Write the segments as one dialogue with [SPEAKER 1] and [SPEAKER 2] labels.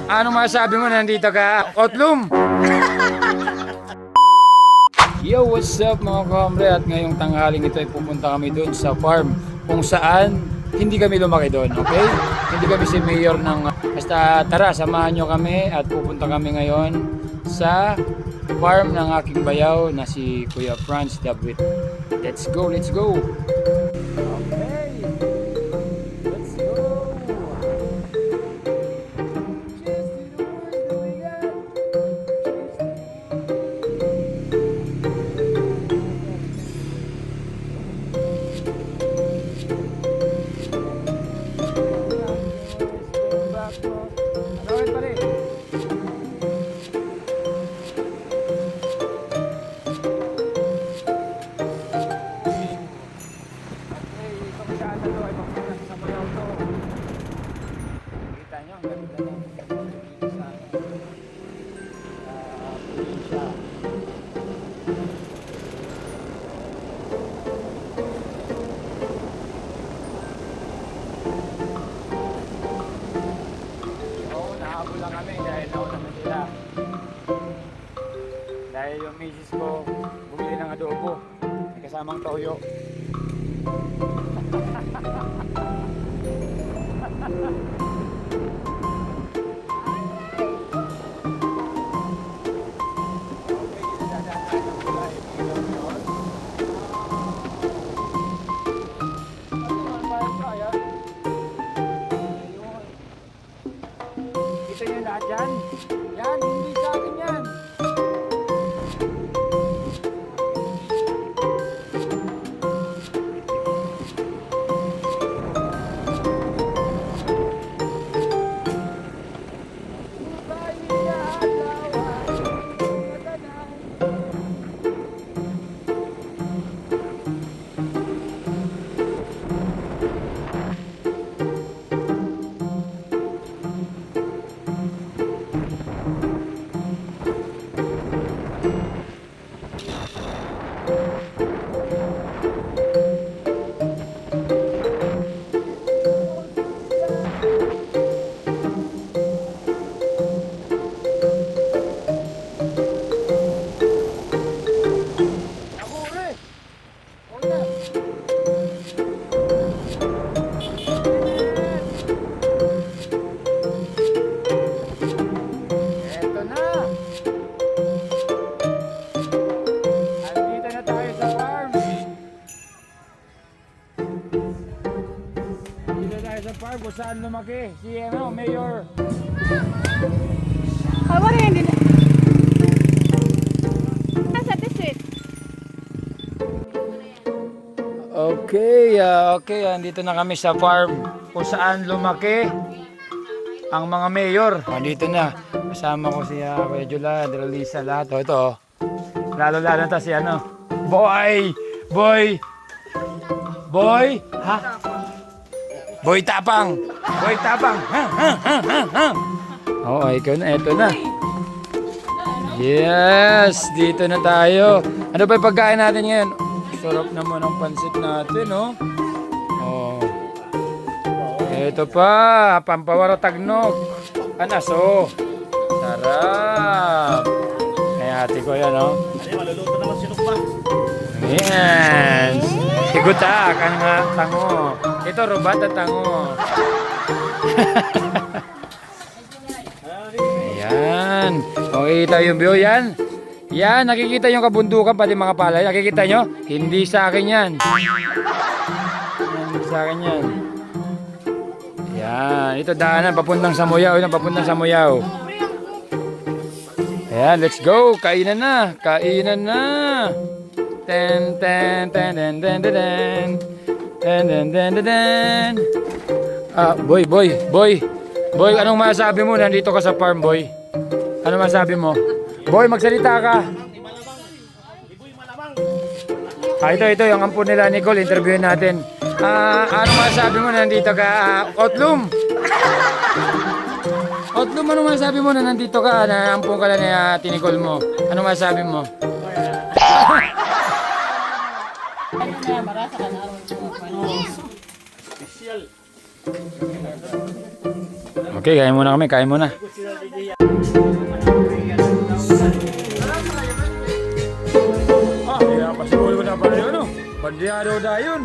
[SPEAKER 1] Ano masabi mo nandito ka? Otlum! Yo, what's up mga kamre? At ngayong tanghaling ito ay pupunta kami doon sa farm kung saan hindi kami lumaki doon, okay? Hindi kami si mayor ng... Basta tara, samahan nyo kami at pupunta kami ngayon sa farm ng aking bayaw na si Kuya Franz Dabwit. Let's go, let's go! Okay, let's go! Cheers to the world that we got! Alright, pare. Kita nyo, ang ganda ng sa probinsya. Oo, nahabol lang kami dahil nauna na sila. Dahil yung misis ko bumili ng adobo, may kasamang toyo. Kita niyo lahat yan? Yan, hindi sa akin yan. Eto na. Andito na tayo sa farm. Andito tayo sa farm kung saan lumaki si Mayor.
[SPEAKER 2] Kamu rin din. Nasa district.
[SPEAKER 1] Okay, andito na kami sa farm kung saan lumaki ang mga mayor. Andito na, kasama ko si Kuya Jula, Dralisa, lahat. Ito, oh. Lalo-lalo to si Boy! Ha? Boy Tapang! Ha? Oo, ikaw na, eto na. Yes, dito na tayo. Ano ba yung pagkain natin ngayon? Sarap naman ang pansit natin, oh. Oh. Ito pa, pampawaro tagnog. Anaso. Sarap. Kaya ate ko yan, oh.
[SPEAKER 3] Maluluto naman sinok pa.
[SPEAKER 1] Yes. Igutak ang tango. Ito, rubat at tango. Ayan. Okay, tayo yung view yan. Yan, nakikita yung kabundukan, pati mga palay. Nakikita nyo? Hindi sa akin yan. Hindi sa akin yan. Yan, ito daanan, papuntang sa Muyaw. Ayan, let's go. Kainan na. Ten. Boy, anong masabi mo? Nandito ka sa farm, boy. Ano masabi mo? Boy, magsalita ka. Ito, yung ampun nila, Nicole. Interviewin natin. Ano masabi mo? Nandito ka? Otlum! Otlum, ano masabi mo na nandito ka? Na ampun ka lang na tinikol mo. Ano masabi mo? Okay, kain muna kami, kain muna. Ah, kaya pasiguro ko na pala yun, no? Bandiado dayon.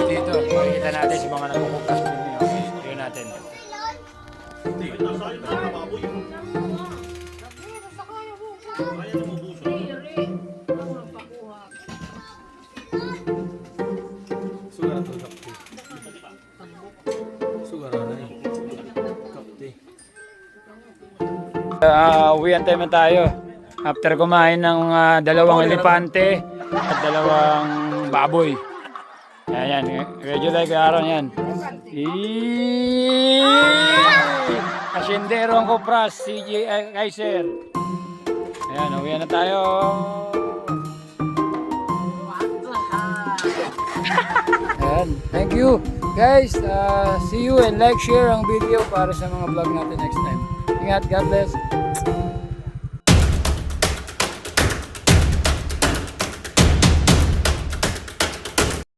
[SPEAKER 1] Dito, makikita natin si mga nagkukupas din niya. Okay, yun natin. Uwian tayo na tayo. After kumain ng dalawang elepante at dalawang baboy. Ayan, medyo like Aaron yan. Asyendero ang Kopras, CJ Kaiser. Ayan, uwian na tayo. Ayan, thank you guys. See you and like, share ang video para sa mga vlog natin next time. Ingat, God bless.